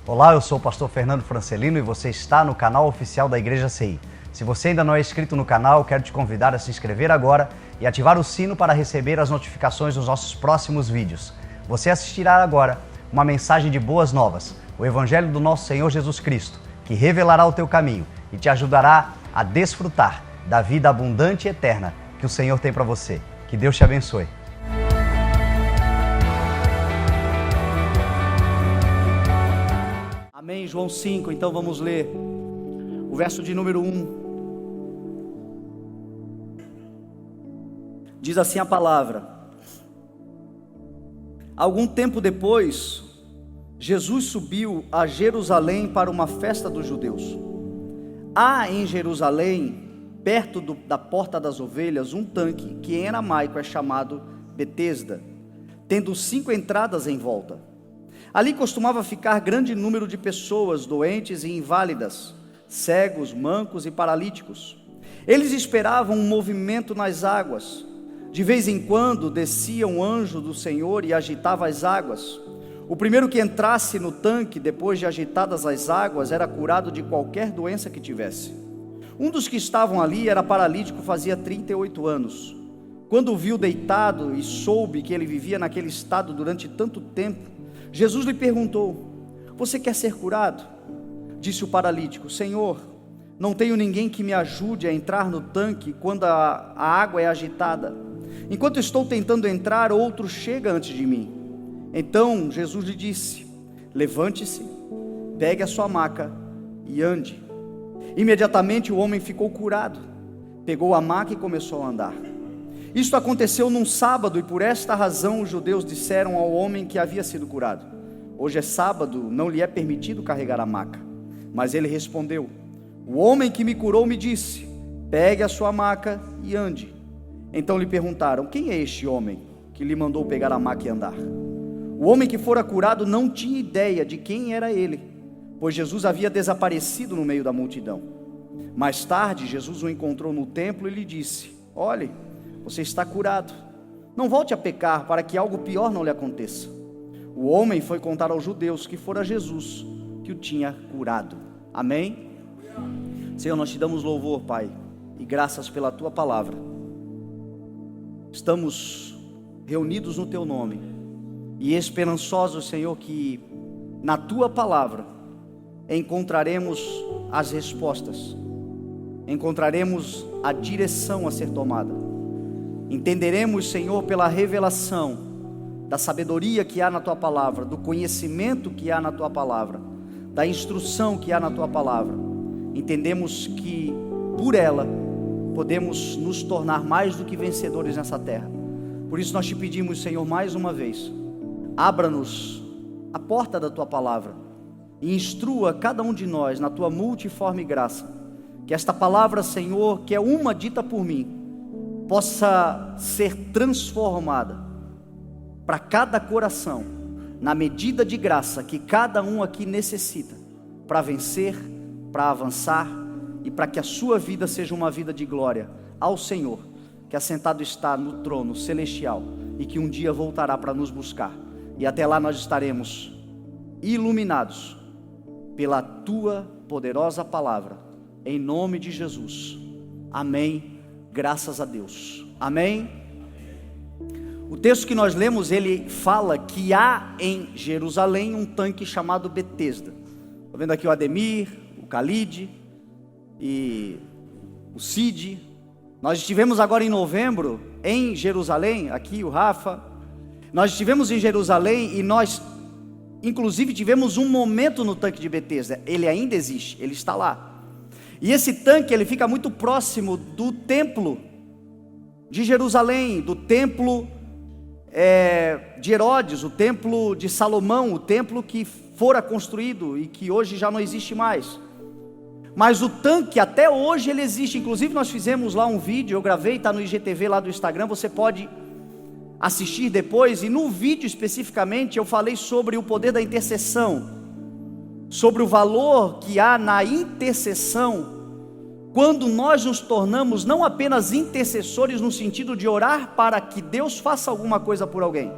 Olá, eu sou o pastor Fernando Francelino e você está no canal oficial da Igreja CI. Se você ainda não é inscrito no canal, quero te convidar a se inscrever agora e ativar o sino para receber as notificações dos nossos próximos vídeos. Você assistirá agora uma mensagem de boas novas, o Evangelho do nosso Senhor Jesus Cristo, que revelará o teu caminho e te ajudará a desfrutar da vida abundante e eterna que o Senhor tem para você. Que Deus te abençoe. Amém, João 5, então vamos ler o verso de número 1. Diz assim a palavra: Algum tempo depois, Jesus subiu a Jerusalém para uma festa dos judeus. Há em Jerusalém, perto da Porta das Ovelhas, um tanque que em aramaico é chamado Betesda, tendo 5 entradas em volta. Ali costumava ficar grande número de pessoas doentes e inválidas, cegos, mancos e paralíticos. Eles esperavam um movimento nas águas. De vez em quando descia um anjo do Senhor e agitava as águas. O primeiro que entrasse no tanque, depois de agitadas as águas, era curado de qualquer doença que tivesse. Um dos que estavam ali era paralítico, fazia 38 anos. Quando o viu deitado e soube que ele vivia naquele estado durante tanto tempo, Jesus lhe perguntou: Você quer ser curado? Disse o paralítico: Senhor, não tenho ninguém que me ajude a entrar no tanque quando a água é agitada. Enquanto estou tentando entrar, outro chega antes de mim. Então Jesus lhe disse: Levante-se, pegue a sua maca e ande. Imediatamente o homem ficou curado, pegou a maca e começou a andar. Isto aconteceu num sábado, e por esta razão os judeus disseram ao homem que havia sido curado: Hoje é sábado, não lhe é permitido carregar a maca. Mas ele respondeu: O homem que me curou me disse: Pegue a sua maca e ande. Então lhe perguntaram: Quem é este homem que lhe mandou pegar a maca e andar? O homem que fora curado não tinha ideia de quem era ele, pois Jesus havia desaparecido no meio da multidão. Mais tarde Jesus o encontrou no templo e lhe disse: Olhe, você está curado, não volte a pecar para que algo pior não lhe aconteça. O homem foi contar aos judeus que fora Jesus que o tinha curado. Amém? Senhor, nós te damos louvor, Pai, e graças pela tua palavra. Estamos reunidos no teu nome e esperançosos, Senhor, que na tua palavra encontraremos as respostas, encontraremos a direção a ser tomada. Entenderemos, Senhor, pela revelação da sabedoria que há na tua palavra, do conhecimento que há na tua palavra, da instrução que há na tua palavra. Entendemos que por ela podemos nos tornar mais do que vencedores nessa terra. Por isso nós te pedimos, Senhor, mais uma vez, abra-nos a porta da tua palavra e instrua cada um de nós na tua multiforme graça. Que esta palavra, Senhor, que é uma dita por mim, possa ser transformada para cada coração, na medida de graça que cada um aqui necessita, para vencer, para avançar, e para que a sua vida seja uma vida de glória ao Senhor, que assentado está no trono celestial, e que um dia voltará para nos buscar, e até lá nós estaremos iluminados pela tua poderosa palavra, em nome de Jesus. Amém. Graças a Deus. Amém? O texto que nós lemos, ele fala que há em Jerusalém um tanque chamado Betesda. Estou vendo aqui o Ademir, o Khalid e o Cid. Nós estivemos agora em novembro em Jerusalém, aqui o Rafa. Nós estivemos em Jerusalém e nós inclusive tivemos um momento no tanque de Betesda. Ele ainda existe, ele está lá. E esse tanque, ele fica muito próximo do templo de Jerusalém, do templo de Herodes, o templo de Salomão, o templo que fora construído e que hoje já não existe mais. Mas o tanque até hoje ele existe. Inclusive nós fizemos lá um vídeo, eu gravei, está no IGTV lá do Instagram, você pode assistir depois. E no vídeo especificamente eu falei sobre o poder da intercessão, sobre o valor que há na intercessão, quando nós nos tornamos não apenas intercessores no sentido de orar para que Deus faça alguma coisa por alguém,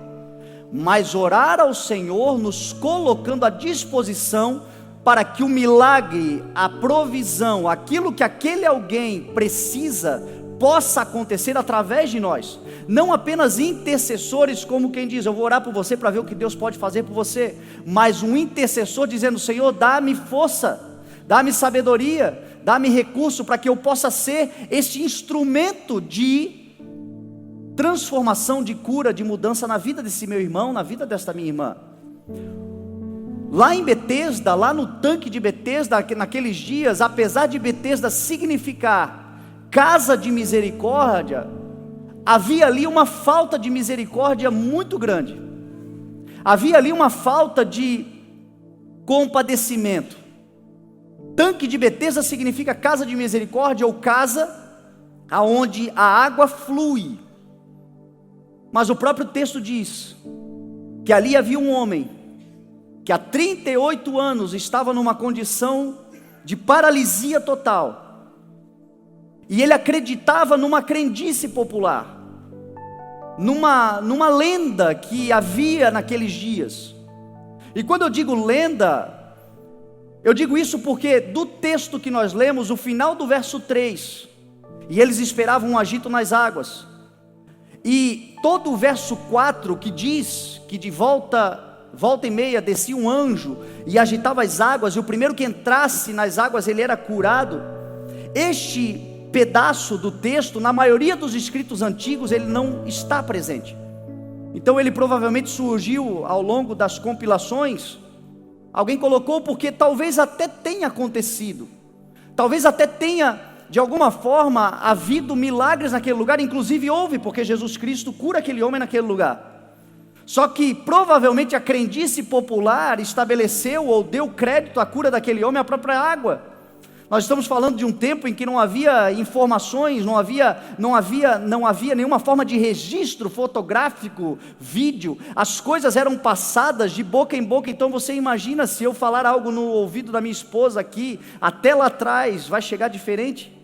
mas orar ao Senhor, nos colocando à disposição para que o milagre, a provisão, aquilo que aquele alguém precisa, possa acontecer através de nós. Não apenas intercessores, como quem diz, eu vou orar por você para ver o que Deus pode fazer por você, mas um intercessor dizendo, Senhor, dá-me força, dá-me sabedoria, dá-me recurso para que eu possa ser este instrumento de transformação, de cura, de mudança na vida desse meu irmão, na vida desta minha irmã. Lá em Betesda, lá no tanque de Betesda, naqueles dias, apesar de Betesda significar casa de misericórdia, havia ali uma falta de misericórdia muito grande, havia ali uma falta de compadecimento. Tanque de Betesda significa casa de misericórdia, ou casa aonde a água flui. Mas o próprio texto diz que ali havia um homem que há 38 anos estava numa condição de paralisia total, e ele acreditava numa crendice popular, numa lenda que havia naqueles dias. E quando eu digo lenda, eu digo isso porque do texto que nós lemos, o final do verso 3, e eles esperavam um agito nas águas, e todo o verso 4 que diz que de volta e meia descia um anjo e agitava as águas, e o primeiro que entrasse nas águas ele era curado. Este pedaço do texto, na maioria dos escritos antigos, ele não está presente. Então ele provavelmente surgiu ao longo das compilações. Alguém colocou porque talvez até tenha acontecido, talvez até tenha de alguma forma havido milagres naquele lugar. Inclusive houve, porque Jesus Cristo cura aquele homem naquele lugar. Só que provavelmente a crendice popular estabeleceu ou deu crédito à cura daquele homem à própria água. Nós estamos falando de um tempo em que não havia informações, não havia nenhuma forma de registro fotográfico, vídeo. As coisas eram passadas de boca em boca. Então você imagina, se eu falar algo no ouvido da minha esposa aqui, até lá atrás vai chegar diferente.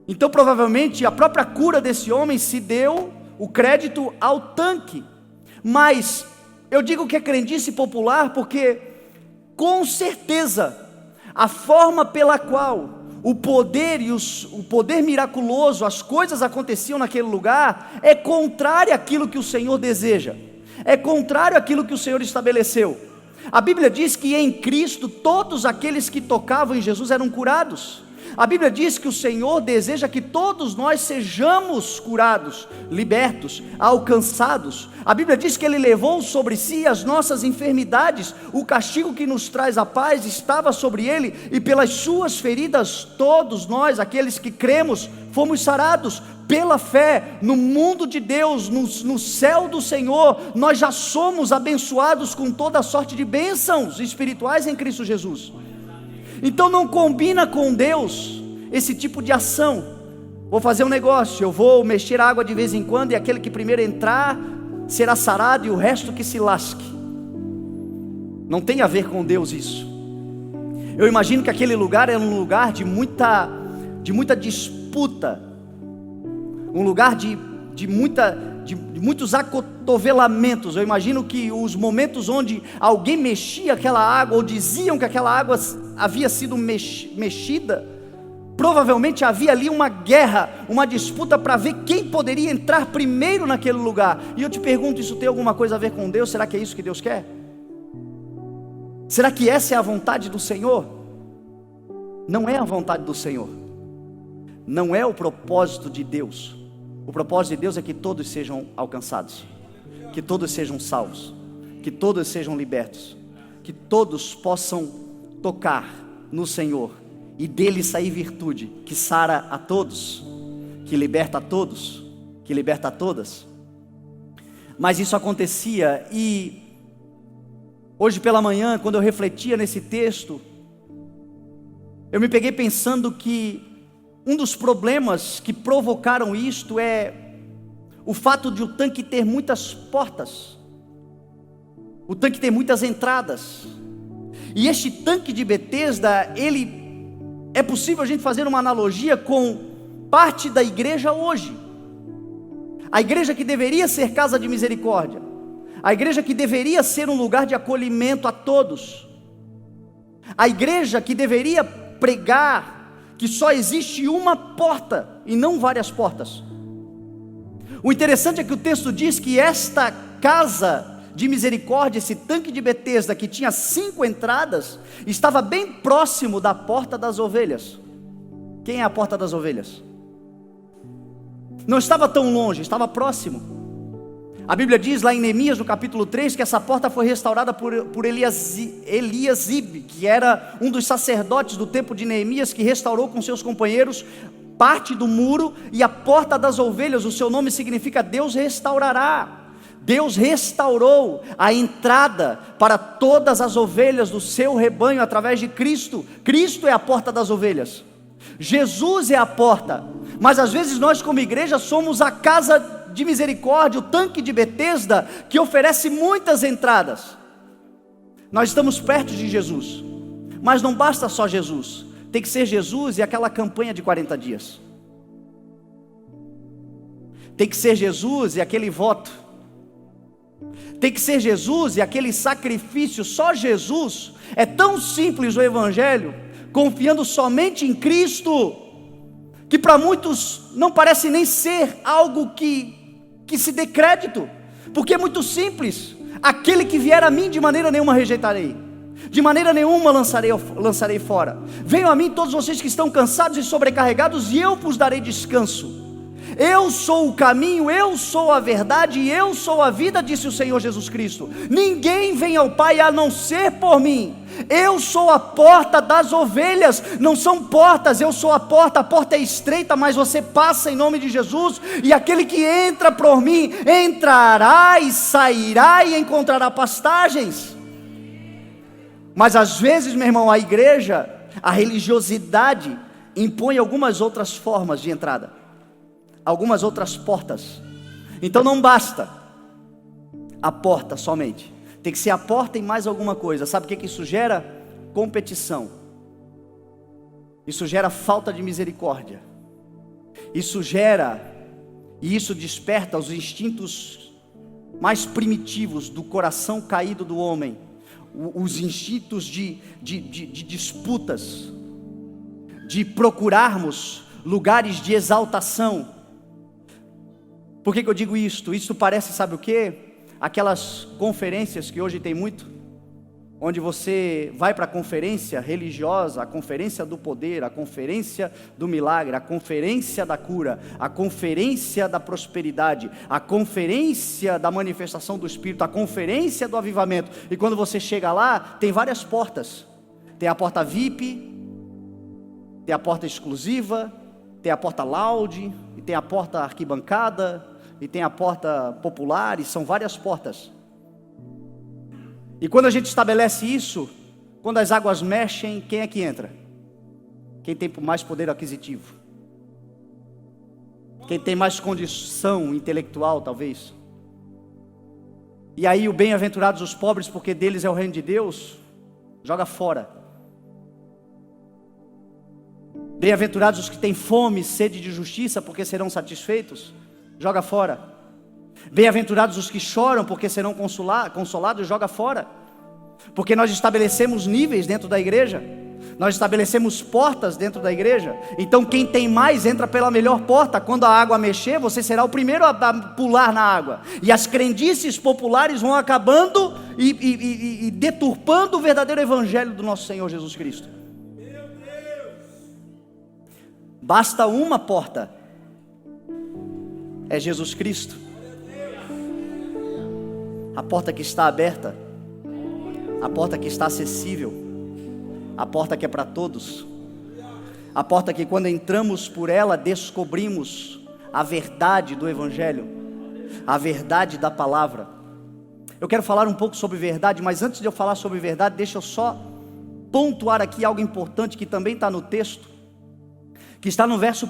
Então provavelmente a própria cura desse homem se deu o crédito ao tanque. Mas eu digo que é crendice popular porque com certeza a forma pela qual o poder o poder miraculoso, as coisas aconteciam naquele lugar, é contrário àquilo que o Senhor deseja, é contrário àquilo que o Senhor estabeleceu. A Bíblia diz que em Cristo todos aqueles que tocavam em Jesus eram curados. A Bíblia diz que o Senhor deseja que todos nós sejamos curados, libertos, alcançados. A Bíblia diz que Ele levou sobre si as nossas enfermidades, o castigo que nos traz a paz estava sobre Ele, e pelas suas feridas todos nós, aqueles que cremos, fomos sarados. Pela fé, no mundo de Deus, no céu do Senhor, nós já somos abençoados com toda sorte de bênçãos espirituais em Cristo Jesus. Então não combina com Deus esse tipo de ação. Vou fazer um negócio, eu vou mexer a água de vez em quando, e aquele que primeiro entrar será sarado, e o resto que se lasque. Não tem a ver com Deus isso. Eu imagino que aquele lugar era um lugar de muita disputa, um lugar de muitos acotovelamentos. Eu imagino que os momentos onde alguém mexia aquela água, ou diziam que aquela água havia sido mexida, provavelmente havia ali uma guerra, uma disputa para ver quem poderia entrar primeiro naquele lugar. E eu te pergunto, isso tem alguma coisa a ver com Deus? Será que é isso que Deus quer? Será que essa é a vontade do Senhor? Não é a vontade do Senhor, não é o propósito de Deus. O propósito de Deus é que todos sejam alcançados, que todos sejam salvos, que todos sejam libertos, que todos possam tocar no Senhor e dele sair virtude, que sara a todos, que liberta a todos, que liberta a todas. Mas isso acontecia, e hoje pela manhã, quando eu refletia nesse texto, eu me peguei pensando que um dos problemas que provocaram isto é o fato de o tanque ter muitas portas, o tanque ter muitas entradas. E este tanque de Betesda, é possível a gente fazer uma analogia com parte da igreja hoje. A igreja que deveria ser casa de misericórdia, A igreja que deveria ser um lugar de acolhimento a todos. A igreja que deveria pregar que só existe uma porta e não várias portas. O interessante é que o texto diz que esta casa de misericórdia, esse tanque de Betesda que tinha 5 entradas, estava bem próximo da porta das ovelhas. Quem é a porta das ovelhas? Não estava tão longe, estava próximo. A Bíblia diz lá em Neemias, no capítulo 3, que essa porta foi restaurada por Eliasib, que era um dos sacerdotes do tempo de Neemias, que restaurou com seus companheiros parte do muro, e a porta das ovelhas, o seu nome significa Deus restaurará. Deus restaurou a entrada para todas as ovelhas do seu rebanho através de Cristo. Cristo é a porta das ovelhas. Jesus é a porta. Mas às vezes nós como igreja somos a casa de misericórdia, o tanque de Betesda, que oferece muitas entradas. Nós estamos perto de Jesus, mas não basta só Jesus, tem que ser Jesus e aquela campanha de 40 dias. Tem que ser Jesus e aquele voto. Tem que ser Jesus e aquele sacrifício. Só Jesus. É tão simples o evangelho, confiando somente em Cristo, que para muitos não parece nem ser algo que se dê crédito, porque é muito simples. Aquele que vier a mim, de maneira nenhuma rejeitarei, de maneira nenhuma lançarei fora. Venham a mim todos vocês que estão cansados e sobrecarregados, e eu vos darei descanso. Eu sou o caminho, eu sou a verdade e eu sou a vida, disse o Senhor Jesus Cristo. Ninguém vem ao Pai a não ser por mim. Eu sou a porta das ovelhas. Não são portas, eu sou a porta é estreita, mas você passa em nome de Jesus, e aquele que entra por mim, entrará e sairá e encontrará pastagens. Mas às vezes, meu irmão, a igreja, a religiosidade impõe algumas outras formas de entrada, algumas outras portas. Então não basta a porta somente, tem que ser a porta e mais alguma coisa. Sabe o que isso gera? Competição. Isso gera falta de misericórdia. Isso gera, e isso desperta os instintos mais primitivos do coração caído do homem, os instintos de disputas, de procurarmos lugares de exaltação. Por que eu digo isto? Isso parece, sabe o quê? Aquelas conferências que hoje tem muito, onde você vai para a conferência religiosa, a conferência do poder, a conferência do milagre, a conferência da cura, a conferência da prosperidade, a conferência da manifestação do Espírito, a conferência do avivamento. E quando você chega lá, tem várias portas. Tem a porta VIP, tem a porta exclusiva, tem a porta lounge, e tem a porta arquibancada, e tem a porta popular, e são várias portas. E quando a gente estabelece isso, quando as águas mexem, quem é que entra? Quem tem mais poder aquisitivo, quem tem mais condição intelectual, talvez. E aí o bem-aventurados os pobres, porque deles é o reino de Deus, joga fora. Bem-aventurados os que têm fome e sede de justiça, porque serão satisfeitos, joga fora. Bem-aventurados os que choram, porque serão consolados, joga fora. Porque nós estabelecemos níveis dentro da igreja, nós estabelecemos portas dentro da igreja. Então quem tem mais entra pela melhor porta. Quando a água mexer, você será o primeiro a pular na água. E as crendices populares vão acabando e deturpando o verdadeiro evangelho do nosso Senhor Jesus Cristo. Basta uma porta, é Jesus Cristo. A porta que está aberta, a porta que está acessível, a porta que é para todos, a porta que quando entramos por ela descobrimos a verdade do evangelho, a verdade da palavra. Eu quero falar um pouco sobre verdade, mas antes de eu falar sobre verdade, deixa eu só pontuar aqui algo importante que também está no texto, que está no verso 1,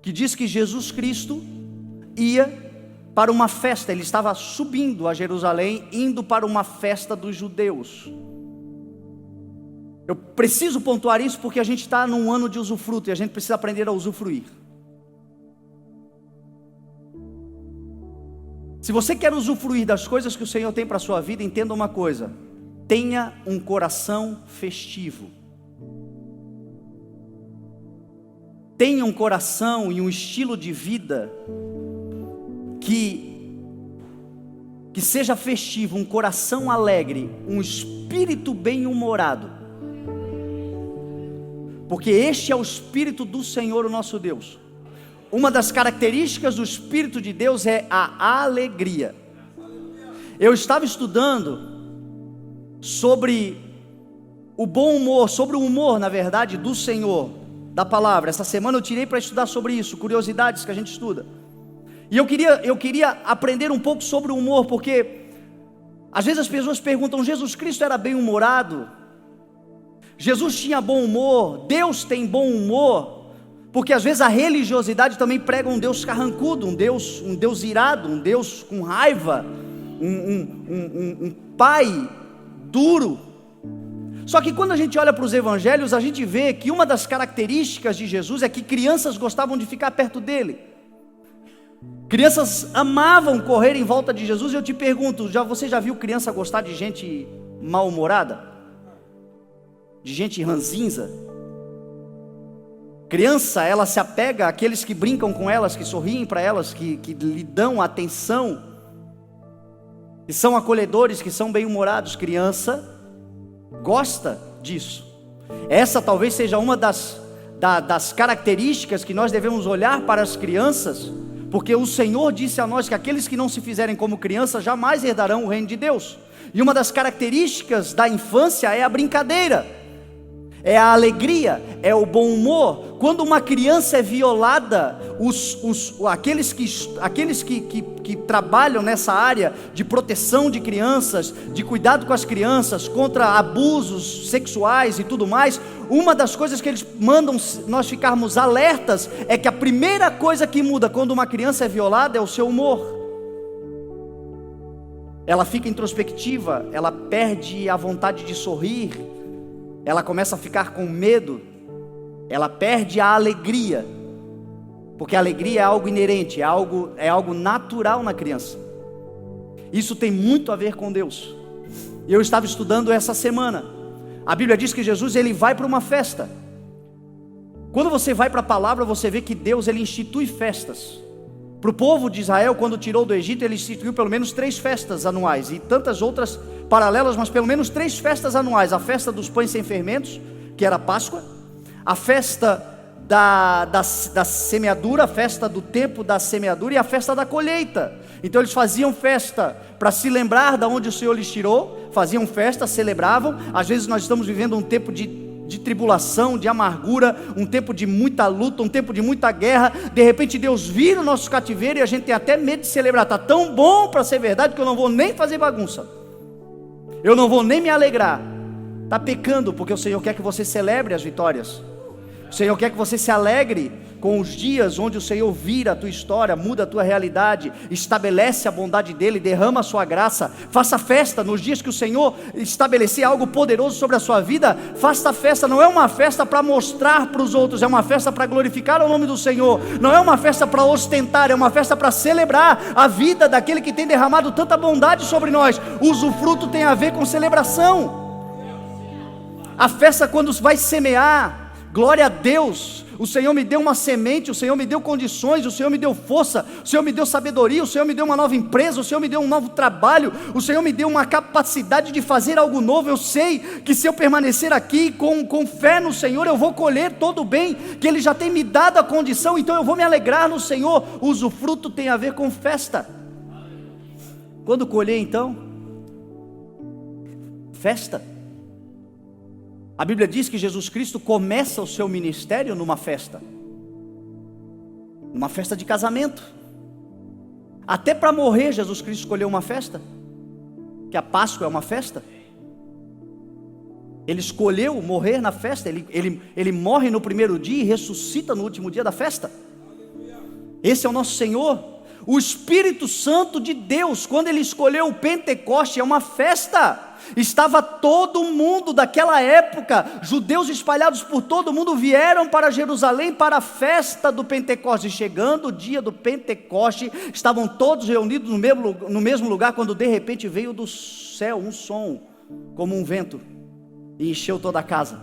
que diz que Jesus Cristo ia para uma festa. Ele estava subindo a Jerusalém, indo para uma festa dos judeus. Eu preciso pontuar isso porque a gente está num ano de usufruto e a gente precisa aprender a usufruir. Se você quer usufruir das coisas que o Senhor tem para a sua vida, entenda uma coisa: tenha um coração festivo. Tenha um coração e um estilo de vida que seja festivo, um coração alegre, um espírito bem-humorado. Porque este é o Espírito do Senhor, o nosso Deus. Uma das características do Espírito de Deus é a alegria. Eu estava estudando sobre o bom humor, sobre o humor, na verdade, do Senhor, da palavra. Essa semana eu tirei para estudar sobre isso, curiosidades que a gente estuda. E eu queria aprender um pouco sobre o humor, porque às vezes as pessoas perguntam: Jesus Cristo era bem-humorado? Jesus tinha bom humor? Deus tem bom humor? Porque às vezes a religiosidade também prega um Deus carrancudo, um Deus irado, um Deus com raiva, um pai duro. Só que quando a gente olha para os evangelhos, a gente vê que uma das características de Jesus é que crianças gostavam de ficar perto dele. Crianças amavam correr em volta de Jesus. E eu te pergunto, você já viu criança gostar de gente mal-humorada? De gente ranzinza? Criança, ela se apega àqueles que brincam com elas, que sorriem para elas, que lhe dão atenção, que são acolhedores, que são bem-humorados. Criança gosta disso. Essa talvez seja uma das características que nós devemos olhar para as crianças, porque o Senhor disse a nós que aqueles que não se fizerem como crianças jamais herdarão o reino de Deus. E uma das características da infância é a brincadeira, é a alegria, é o bom humor. Quando uma criança é violada, aqueles que trabalham nessa área de proteção de crianças, de cuidado com as crianças, contra abusos sexuais e tudo mais, uma das coisas que eles mandam nós ficarmos alertas é que a primeira coisa que muda quando uma criança é violada é o seu humor. Ela fica introspectiva, ela perde a vontade de sorrir, ela começa a ficar com medo, ela perde a alegria, porque a alegria é algo inerente, é algo natural na criança. Isso tem muito a ver com Deus. Eu estava estudando essa semana. A Bíblia diz que Jesus ele vai para uma festa. Quando você vai para a palavra, você vê que Deus ele institui festas. Para o povo de Israel, quando tirou do Egito, ele instituiu pelo menos 3 festas anuais, e tantas outras paralelas, mas pelo menos 3 festas anuais. A festa dos pães sem fermentos, que era a Páscoa, a festa da semeadura, a festa do tempo da semeadura e a festa da colheita. Então eles faziam festa para se lembrar de onde o Senhor lhes tirou, faziam festa, celebravam. Às vezes nós estamos vivendo um tempo de tribulação, de amargura, um tempo de muita luta, um tempo de muita guerra. De repente Deus vira o nosso cativeiro e a gente tem até medo de celebrar. Está tão bom para ser verdade que eu não vou nem fazer bagunça, eu não vou nem me alegrar. Está pecando, porque o Senhor quer que você celebre as vitórias. O Senhor quer que você se alegre com os dias onde o Senhor vira a tua história, muda a tua realidade, estabelece a bondade dEle, derrama a sua graça. Faça festa nos dias que o Senhor estabelecer algo poderoso sobre a sua vida. Faça festa, não é uma festa para mostrar para os outros, é uma festa para glorificar o nome do Senhor. Não é uma festa para ostentar, é uma festa para celebrar a vida daquele que tem derramado tanta bondade sobre nós. O usufruto tem a ver com celebração. A festa quando vai semear, glória a Deus, o Senhor me deu uma semente, o Senhor me deu condições, o Senhor me deu força, o Senhor me deu sabedoria, o Senhor me deu uma nova empresa, o Senhor me deu um novo trabalho, o Senhor me deu uma capacidade de fazer algo novo. Eu sei que se eu permanecer aqui com fé no Senhor, eu vou colher todo o bem, que Ele já tem me dado a condição, então eu vou me alegrar no Senhor. O usufruto tem a ver com festa. Quando colher então? Festa. A Bíblia diz que Jesus Cristo começa o seu ministério numa festa de casamento. Até para morrer Jesus Cristo escolheu uma festa, que a Páscoa é uma festa. Ele escolheu morrer na festa, ele morre no primeiro dia e ressuscita no último dia da festa. Esse é o nosso Senhor. O Espírito Santo de Deus, quando Ele escolheu o Pentecoste, é uma festa. Estava todo mundo daquela época, judeus espalhados por todo mundo, vieram para Jerusalém para a festa do Pentecoste. Chegando o dia do Pentecoste, estavam todos reunidos no mesmo lugar, quando de repente veio do céu um som, como um vento, e encheu toda a casa.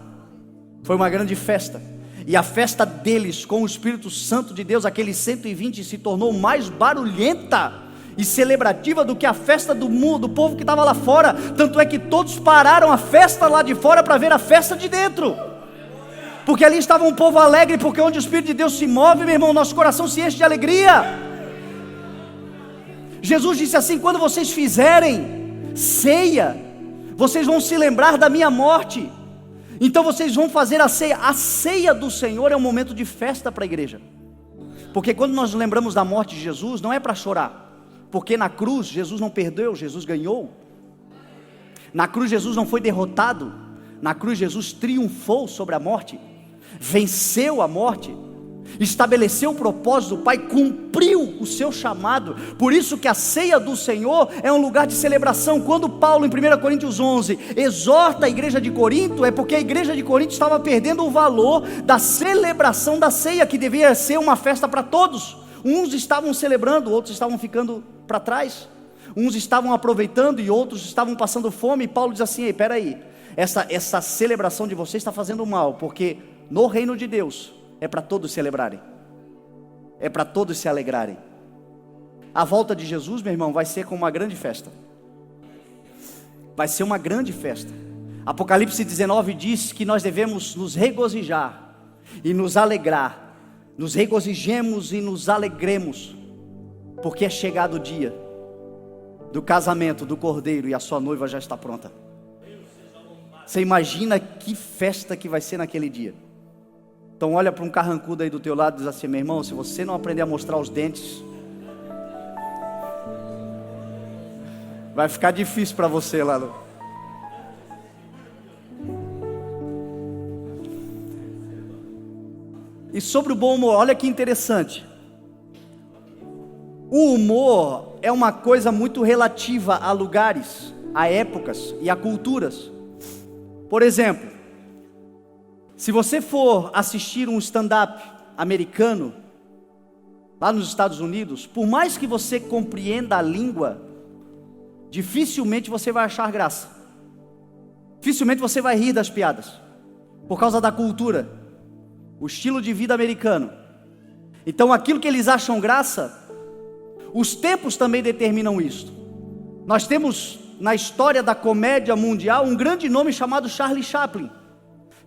Foi uma grande festa. E a festa deles com o Espírito Santo de Deus, aqueles 120, se tornou mais barulhenta e celebrativa do que a festa do mundo, do povo que estava lá fora. Tanto é que todos pararam a festa lá de fora para ver a festa de dentro, porque ali estava um povo alegre, porque onde o Espírito de Deus se move, meu irmão, nosso coração se enche de alegria. Jesus disse assim: quando vocês fizerem ceia, vocês vão se lembrar da minha morte. Então vocês vão fazer a ceia. A ceia do Senhor é um momento de festa para a igreja, porque quando nós lembramos da morte de Jesus, não é para chorar, porque na cruz Jesus não perdeu, Jesus ganhou. Na cruz Jesus não foi derrotado, na cruz Jesus triunfou sobre a morte, venceu a morte, estabeleceu o propósito do Pai, cumpriu o seu chamado. Por isso que a ceia do Senhor é um lugar de celebração. Quando Paulo, em 1 Coríntios 11, exorta a igreja de Corinto, é porque a igreja de Corinto estava perdendo o valor da celebração da ceia, que deveria ser uma festa para todos. Uns estavam celebrando, outros estavam ficando para trás. Uns estavam aproveitando e outros estavam passando fome. E Paulo diz assim: ei, peraí, essa celebração de vocês está fazendo mal, porque no reino de Deus é para todos celebrarem, é para todos se alegrarem. A volta de Jesus, meu irmão, vai ser como uma grande festa. Vai ser uma grande festa. Apocalipse 19 diz que nós devemos nos regozijar e nos alegrar. Nos regozijemos e nos alegremos, porque é chegado o dia do casamento do Cordeiro e a sua noiva já está pronta. Você imagina que festa que vai ser naquele dia. Então olha para um carrancudo aí do teu lado e diz assim: meu irmão, se você não aprender a mostrar os dentes, vai ficar difícil para você lá. E sobre o bom humor, olha que interessante. O humor é uma coisa muito relativa a lugares, a épocas e a culturas. Por exemplo, se você for assistir um stand-up americano, lá nos Estados Unidos, por mais que você compreenda a língua, dificilmente você vai achar graça. Dificilmente você vai rir das piadas, por causa da cultura, o estilo de vida americano. Então aquilo que eles acham graça, os tempos também determinam isso. Nós temos na história da comédia mundial um grande nome chamado Charlie Chaplin,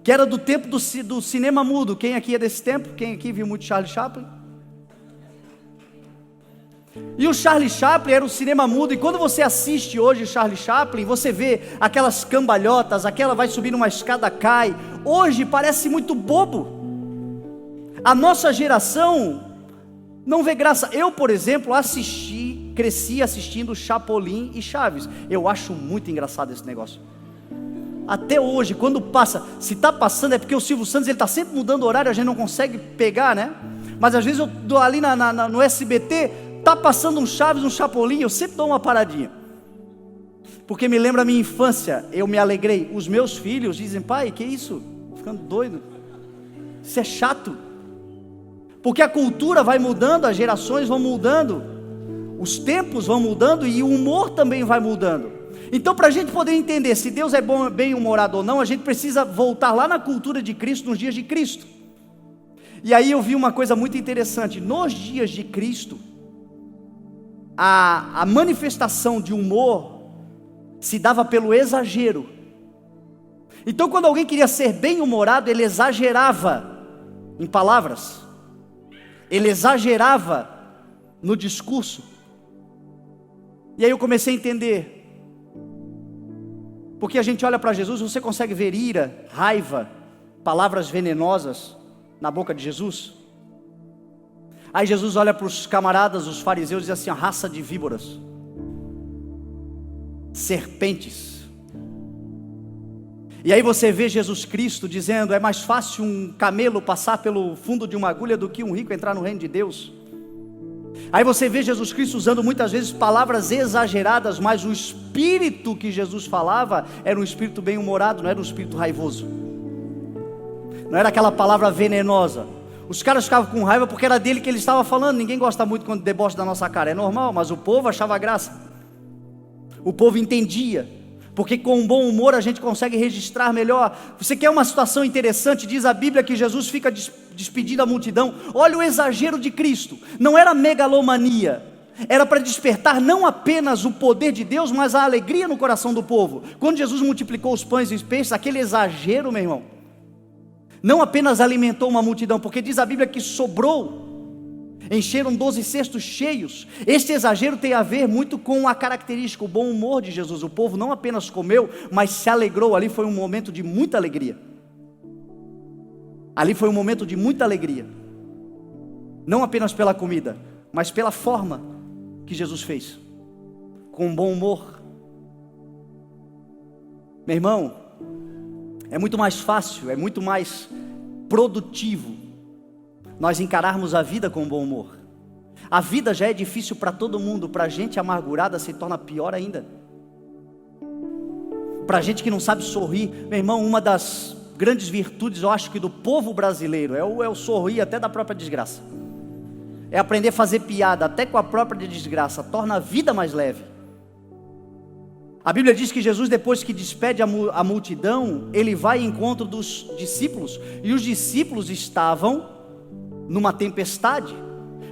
que era do tempo do cinema mudo. Quem aqui é desse tempo? Quem aqui viu muito Charlie Chaplin? E o Charlie Chaplin era o cinema mudo. E quando você assiste hoje Charlie Chaplin, você vê aquelas cambalhotas, aquela vai subir numa escada, cai. Hoje parece muito bobo. A nossa geração não vê graça. Eu, por exemplo, cresci assistindo Chapolin e Chaves. Eu acho muito engraçado esse negócio. Até hoje, quando passa, se está passando é porque o Silvio Santos está sempre mudando o horário, a gente não consegue pegar, né? Mas às vezes eu dou ali no SBT, está passando um Chaves, um Chapolin, eu sempre dou uma paradinha, porque me lembra a minha infância, eu me alegrei. Os meus filhos dizem: pai, que isso? Tô ficando doido, isso é chato. Porque a cultura vai mudando, as gerações vão mudando, os tempos vão mudando e o humor também vai mudando. Então, para a gente poder entender se Deus é bem-humorado ou não, a gente precisa voltar lá na cultura de Cristo, nos dias de Cristo. E aí eu vi uma coisa muito interessante. Nos dias de Cristo, a manifestação de humor se dava pelo exagero. Então, quando alguém queria ser bem-humorado, ele exagerava em palavras, ele exagerava no discurso. E aí eu comecei a entender, porque a gente olha para Jesus, você consegue ver ira, raiva, palavras venenosas na boca de Jesus? Aí Jesus olha para os camaradas, os fariseus, e diz assim: a raça de víboras, serpentes. E aí você vê Jesus Cristo dizendo: é mais fácil um camelo passar pelo fundo de uma agulha do que um rico entrar no reino de Deus. Aí você vê Jesus Cristo usando muitas vezes palavras exageradas, mas o espírito que Jesus falava era um espírito bem-humorado, não era um espírito raivoso, não era aquela palavra venenosa. Os caras ficavam com raiva porque era dele que ele estava falando. Ninguém gosta muito quando debocha da nossa cara, é normal, mas o povo achava graça, o povo entendia, porque com um bom humor a gente consegue registrar melhor. Você quer uma situação interessante? Diz a Bíblia que Jesus fica despedindo a multidão. Olha o exagero de Cristo, não era megalomania, era para despertar não apenas o poder de Deus, mas a alegria no coração do povo. Quando Jesus multiplicou os pães e os peixes, aquele exagero, meu irmão, não apenas alimentou uma multidão, porque diz a Bíblia que sobrou, encheram 12 cestos cheios. Este exagero tem a ver muito com a característica, o bom humor de Jesus. O povo não apenas comeu, mas se alegrou. Ali foi um momento de muita alegria. Ali foi um momento de muita alegria, não apenas pela comida, mas pela forma que Jesus fez, com bom humor. Meu irmão, é muito mais fácil, é muito mais produtivo nós encararmos a vida com bom humor. A vida já é difícil para todo mundo, para a gente amargurada se torna pior ainda. Para a gente que não sabe sorrir, meu irmão, uma das grandes virtudes, eu acho que do povo brasileiro, é o sorrir até da própria desgraça, é aprender a fazer piada até com a própria desgraça, torna a vida mais leve. A Bíblia diz que Jesus, depois que despede a multidão, ele vai ao encontro dos discípulos, e os discípulos estavam numa tempestade.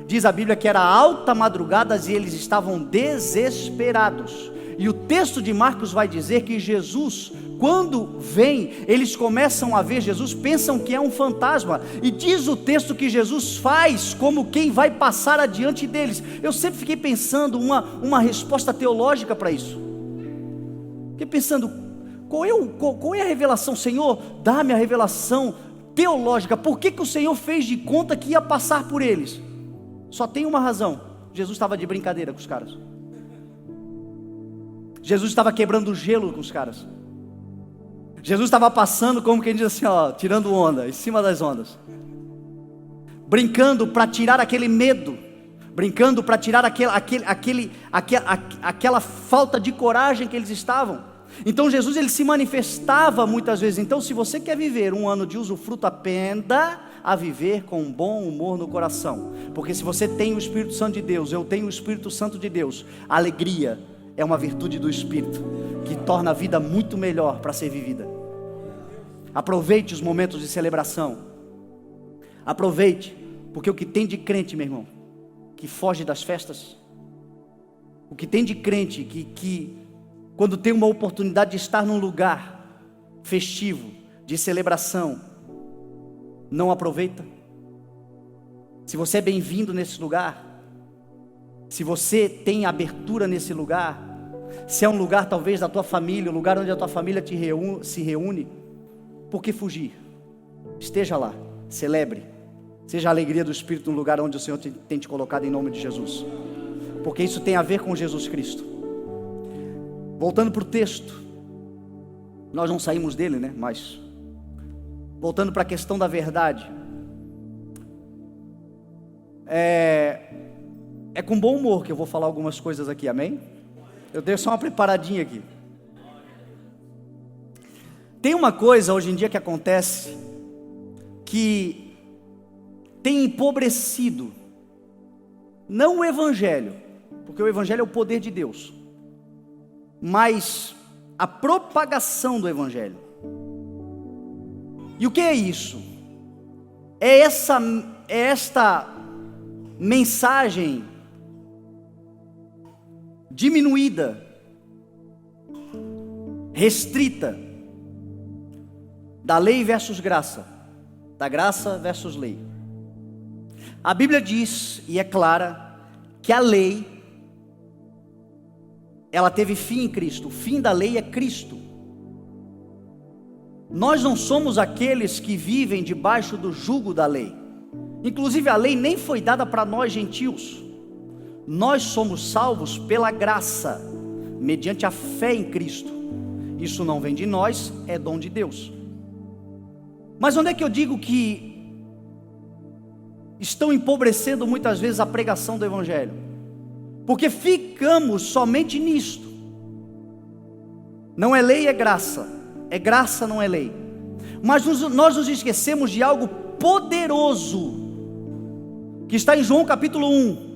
Diz a Bíblia que era alta madrugada e eles estavam desesperados. E o texto de Marcos vai dizer que Jesus, quando vem, eles começam a ver Jesus, pensam que é um fantasma, e diz o texto que Jesus faz como quem vai passar adiante deles. Eu sempre fiquei pensando uma resposta teológica para isso. Fiquei pensando, qual é a revelação? Senhor, dá-me a revelação teológica. Por que o Senhor fez de conta que ia passar por eles? Só tem uma razão: Jesus estava de brincadeira com os caras. Jesus estava quebrando o gelo com os caras. Jesus estava passando, como quem diz assim, ó, tirando onda, em cima das ondas, brincando para tirar aquele medo, brincando para tirar aquela falta de coragem que eles estavam. Então Jesus, ele se manifestava muitas vezes. Então, se você quer viver um ano de usufruto, aprenda a viver com um bom humor no coração, porque se você tem o Espírito Santo de Deus, eu tenho o Espírito Santo de Deus, a alegria é uma virtude do Espírito, que torna a vida muito melhor para ser vivida. Aproveite os momentos de celebração, aproveite, porque o que tem de crente, meu irmão, que foge das festas, o que tem de crente que quando tem uma oportunidade de estar num lugar festivo, de celebração, não aproveita. Se você é bem-vindo nesse lugar, se você tem abertura nesse lugar, se é um lugar talvez da tua família, um lugar onde a tua família se reúne, por que fugir? Esteja lá, celebre, seja a alegria do Espírito no lugar onde o Senhor tem te colocado, em nome de Jesus, porque isso tem a ver com Jesus Cristo. Voltando para o texto, nós não saímos dele, né? Mas voltando para a questão da verdade, é com bom humor que eu vou falar algumas coisas aqui, amém? Eu dei só uma preparadinha aqui. Tem uma coisa hoje em dia que acontece, que tem empobrecido, não o Evangelho, porque o Evangelho é o poder de Deus, mas a propagação do Evangelho. E o que é isso? É esta mensagem diminuída, restrita, da lei versus graça, da graça versus lei. A Bíblia diz, e é clara, que a lei, ela teve fim em Cristo. O fim da lei é Cristo. Nós não somos aqueles que vivem debaixo do jugo da lei. Inclusive a lei nem foi dada para nós gentios. Nós somos salvos pela graça, mediante a fé em Cristo. Isso não vem de nós, é dom de Deus. Mas onde é que eu digo que estão empobrecendo muitas vezes a pregação do Evangelho, porque ficamos somente nisto. Não é lei, é graça, não é lei. Mas nós nos esquecemos de algo poderoso, que está em João capítulo 1,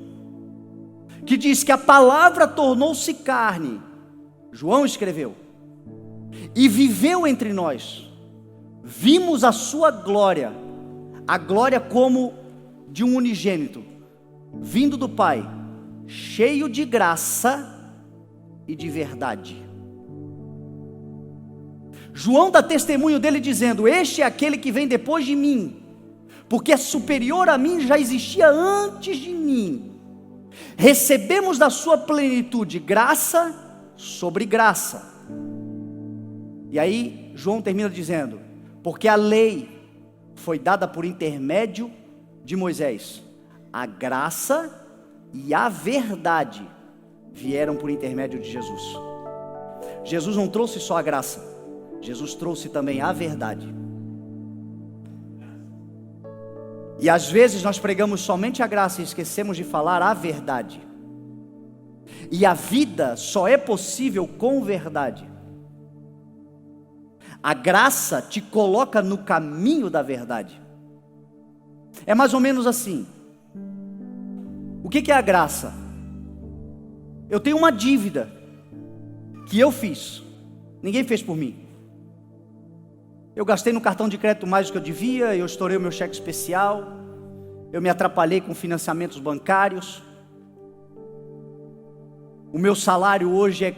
que diz que a palavra tornou-se carne, João escreveu, e viveu entre nós. Vimos a sua glória, a glória como de um unigênito, vindo do Pai, cheio de graça e de verdade. João dá testemunho dele dizendo: este é aquele que vem depois de mim, porque é superior a mim, já existia antes de mim. Recebemos da sua plenitude graça sobre graça. E aí João termina dizendo: porque a lei foi dada por intermédio de Moisés, a graça e a verdade vieram por intermédio de Jesus. Jesus não trouxe só a graça, Jesus trouxe também a verdade. E às vezes nós pregamos somente a graça e esquecemos de falar a verdade. E a vida só é possível com verdade. A graça te coloca no caminho da verdade. É mais ou menos assim. O que é a graça? Eu tenho uma dívida que eu fiz, ninguém fez por mim. Eu gastei no cartão de crédito mais do que eu devia, eu estourei o meu cheque especial, eu me atrapalhei com financiamentos bancários, o meu salário hoje é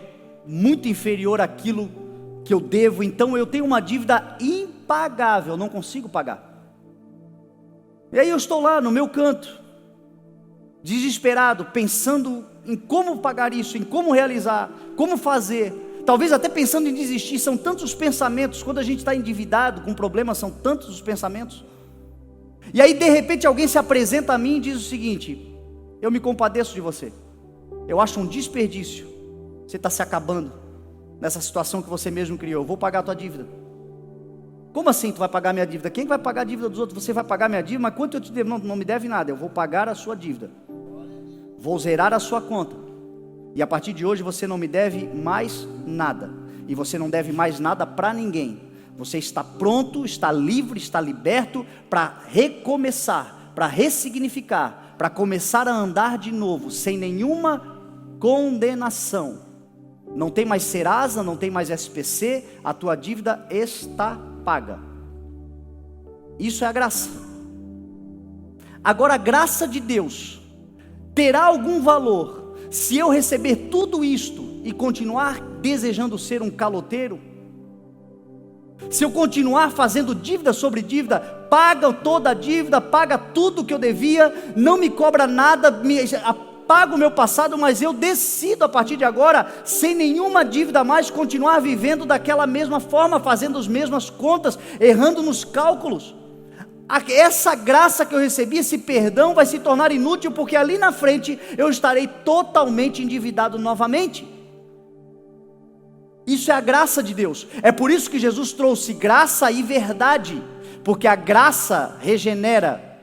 muito inferior àquilo que eu devo, então eu tenho uma dívida impagável, não consigo pagar. E aí eu estou lá no meu canto, desesperado, pensando em como pagar isso, em como realizar, como fazer, talvez até pensando em desistir. São tantos os pensamentos, quando a gente está endividado, com problemas, são tantos os pensamentos. E aí de repente alguém se apresenta a mim e diz o seguinte: eu me compadeço de você, eu acho um desperdício, você está se acabando nessa situação que você mesmo criou, eu vou pagar a tua dívida. Como assim tu vai pagar minha dívida? Quem vai pagar a dívida dos outros? Você vai pagar minha dívida? Mas quanto eu te devo? Não me deve nada, eu vou pagar a sua dívida, vou zerar a sua conta, e a partir de hoje você não me deve mais nada, e você não deve mais nada para ninguém. Você está pronto, está livre, está liberto para recomeçar, para ressignificar, para começar a andar de novo, sem nenhuma condenação. Não tem mais Serasa, não tem mais SPC, a tua dívida está paga. Isso é a graça. Agora, a graça de Deus terá algum valor se eu receber tudo isto e continuar desejando ser um caloteiro? Se eu continuar fazendo dívida sobre dívida, paga toda a dívida, paga tudo que eu devia, não me cobra nada, apaga o meu passado, mas eu decido a partir de agora, sem nenhuma dívida mais, continuar vivendo daquela mesma forma, fazendo as mesmas contas, errando nos cálculos. Essa graça que eu recebi, esse perdão vai se tornar inútil, porque ali na frente eu estarei totalmente endividado novamente. Isso é a graça de Deus. É por isso que Jesus trouxe graça e verdade, porque a graça regenera,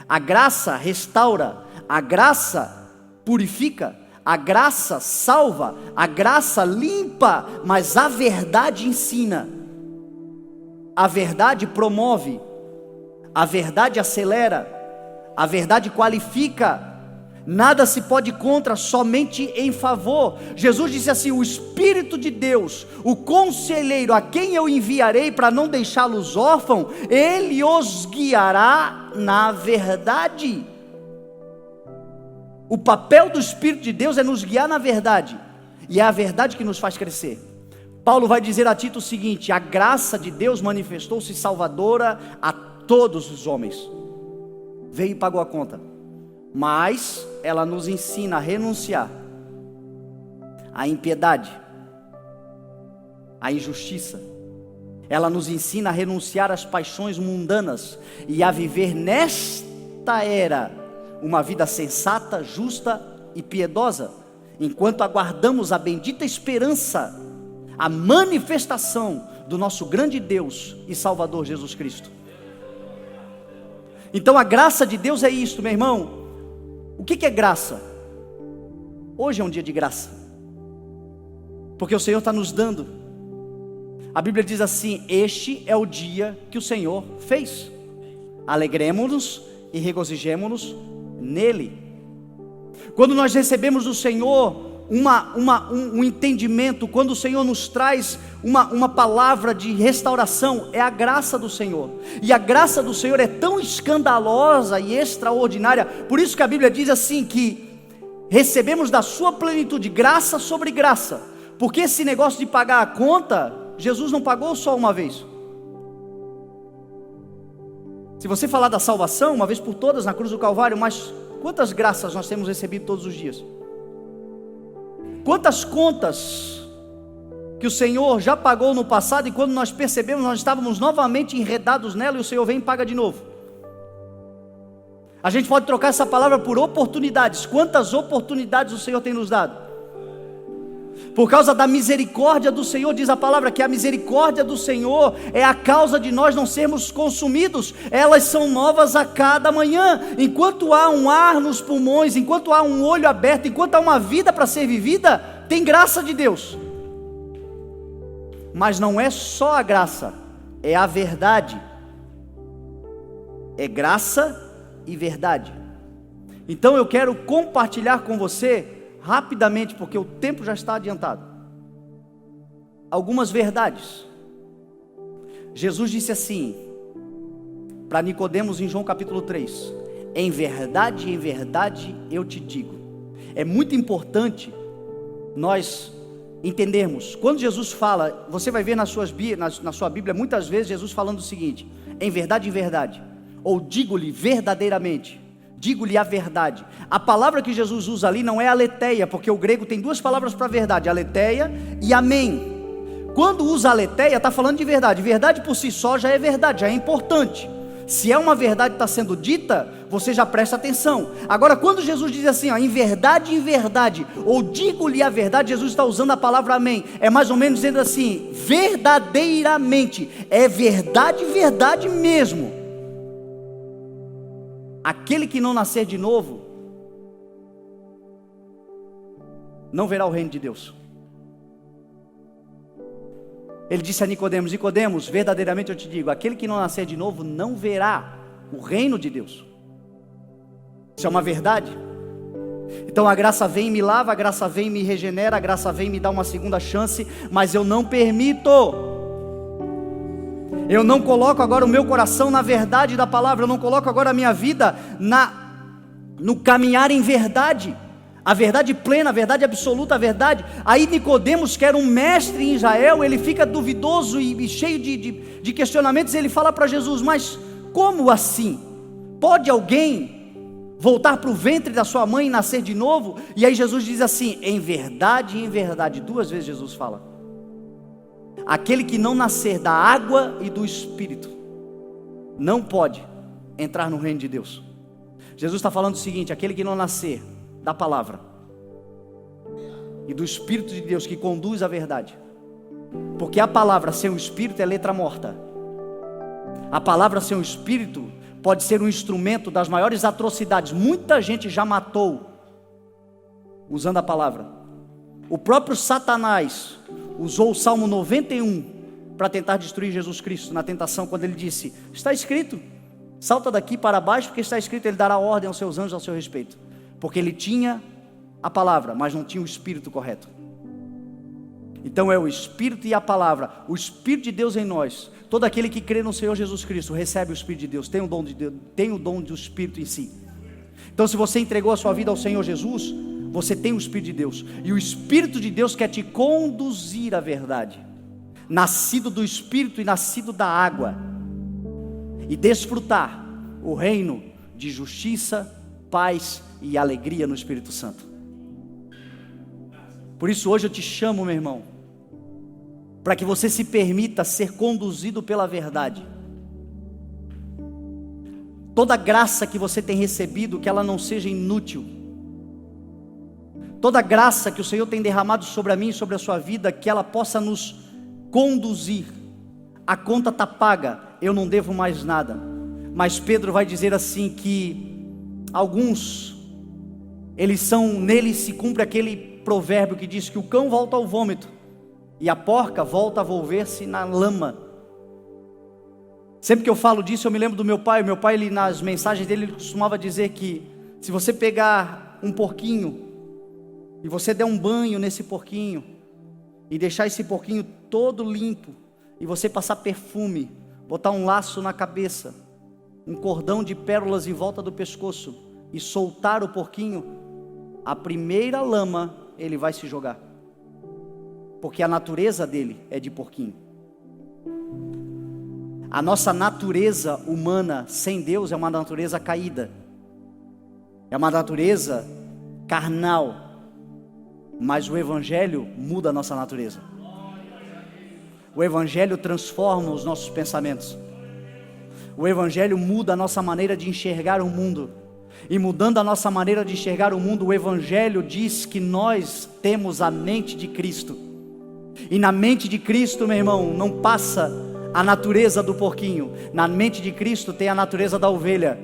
a graça restaura, a graça purifica, a graça salva, a graça limpa, mas a verdade ensina, a verdade promove, a verdade acelera, a verdade qualifica. Nada se pode contra, somente em favor. Jesus disse assim: o Espírito de Deus, o conselheiro, a quem eu enviarei para não deixá-los órfãos, ele os guiará na verdade. O papel do Espírito de Deus é nos guiar na verdade, e é a verdade que nos faz crescer. Paulo vai dizer a Tito o seguinte: a graça de Deus manifestou-se salvadora a todos os homens. Veio e pagou a conta, mas ela nos ensina a renunciar à impiedade, à injustiça. Ela nos ensina a renunciar às paixões mundanas e a viver nesta era uma vida sensata, justa e piedosa, enquanto aguardamos a bendita esperança, a manifestação do nosso grande Deus e Salvador Jesus Cristo. Então a graça de Deus é isto, meu irmão. O que é graça? Hoje é um dia de graça, porque o Senhor está nos dando. A Bíblia diz assim: este é o dia que o Senhor fez, alegremos-nos e regozijemo-nos nele. Quando nós recebemos do Senhor um entendimento, quando o Senhor nos traz uma palavra de restauração, é a graça do Senhor. E a graça do Senhor é tão escandalosa e extraordinária, por isso que a Bíblia diz assim, que recebemos da sua plenitude, graça sobre graça. Porque esse negócio de pagar a conta, Jesus não pagou só uma vez. Se você falar da salvação, uma vez por todas na cruz do Calvário, mas quantas graças nós temos recebido todos os dias? Quantas contas que o Senhor já pagou no passado, e quando nós percebemos, nós estávamos novamente enredados nela, e o Senhor vem e paga de novo. A gente pode trocar essa palavra por oportunidades. Quantas oportunidades o Senhor tem nos dado? Por causa da misericórdia do Senhor, diz a palavra que a misericórdia do Senhor é a causa de nós não sermos consumidos. Elas são novas a cada manhã. Enquanto há um ar nos pulmões, enquanto há um olho aberto, enquanto há uma vida para ser vivida, tem graça de Deus. Mas não é só a graça, é a verdade. É graça e verdade. Então eu quero compartilhar com você rapidamente, porque o tempo já está adiantado, algumas verdades. Jesus disse assim para Nicodemos em João capítulo 3: em verdade eu te digo. É muito importante nós entendermos, quando Jesus fala, você vai ver na sua Bíblia, muitas vezes Jesus falando o seguinte: em verdade, ou digo-lhe verdadeiramente, digo-lhe a verdade. A palavra que Jesus usa ali não é aletheia, porque o grego tem duas palavras para verdade, aletheia e amém. Quando usa aletheia, está falando de verdade. Verdade por si só já é verdade, já é importante. Se é uma verdade que está sendo dita, você já presta atenção. Agora, quando Jesus diz assim, ó, em verdade, ou digo-lhe a verdade, Jesus está usando a palavra amém. É mais ou menos dizendo assim, verdadeiramente. É verdade mesmo. Aquele que não nascer de novo não verá o reino de Deus. Ele disse a Nicodemos: Nicodemos, verdadeiramente eu te digo, aquele que não nascer de novo não verá o reino de Deus. Isso é uma verdade. Então a graça vem e me lava, a graça vem e me regenera, a graça vem e me dá uma segunda chance, mas eu não permito. Eu não coloco agora o meu coração na verdade da palavra, eu não coloco agora a minha vida no caminhar em verdade, a verdade plena, a verdade absoluta, a verdade. Aí Nicodemos, que era um mestre em Israel, ele fica duvidoso e cheio de questionamentos, e ele fala para Jesus: mas como assim? Pode alguém voltar para o ventre da sua mãe e nascer de novo? E aí Jesus diz assim, em verdade, duas vezes Jesus fala: aquele que não nascer da água e do Espírito não pode entrar no reino de Deus. Jesus está falando o seguinte: aquele que não nascer da palavra e do Espírito de Deus que conduz à verdade, porque a palavra sem o Espírito é letra morta. A palavra sem o Espírito pode ser um instrumento das maiores atrocidades. Muita gente já matou usando a palavra. O próprio Satanás usou o Salmo 91 para tentar destruir Jesus Cristo na tentação, quando ele disse: está escrito, salta daqui para baixo, porque está escrito, ele dará ordem aos seus anjos ao seu respeito. Porque ele tinha a palavra, mas não tinha o Espírito correto. Então é o Espírito e a palavra, o Espírito de Deus em nós. Todo aquele que crê no Senhor Jesus Cristo recebe o Espírito de Deus, tem o dom de Deus, tem o dom do Espírito em si. Então, se você entregou a sua vida ao Senhor Jesus, você tem o Espírito de Deus, e o Espírito de Deus quer te conduzir à verdade, nascido do Espírito e nascido da água, e desfrutar o reino de justiça, paz e alegria no Espírito Santo. Por isso hoje eu te chamo, meu irmão, para que você se permita ser conduzido pela verdade. Toda graça que você tem recebido, que ela não seja inútil. Toda graça que o Senhor tem derramado sobre a mim e sobre a sua vida, que ela possa nos conduzir. A conta está paga, eu não devo mais nada. Mas Pedro vai dizer assim que alguns, neles se cumpre aquele provérbio que diz que o cão volta ao vômito e a porca volta a volver-se na lama. Sempre que eu falo disso, eu me lembro do meu pai. Meu pai, nas mensagens dele, ele costumava dizer que se você pegar um porquinho e você der um banho nesse porquinho e deixar esse porquinho todo limpo, e você passar perfume, botar um laço na cabeça, um cordão de pérolas em volta do pescoço e soltar o porquinho, a primeira lama ele vai se jogar, porque a natureza dele é de porquinho. A nossa natureza humana sem Deus é uma natureza caída, é uma natureza carnal, mas o Evangelho muda a nossa natureza. O Evangelho transforma os nossos pensamentos. O Evangelho muda a nossa maneira de enxergar o mundo. E mudando a nossa maneira de enxergar o mundo, o Evangelho diz que nós temos a mente de Cristo. E na mente de Cristo, meu irmão, não passa a natureza do porquinho. Na mente de Cristo tem a natureza da ovelha,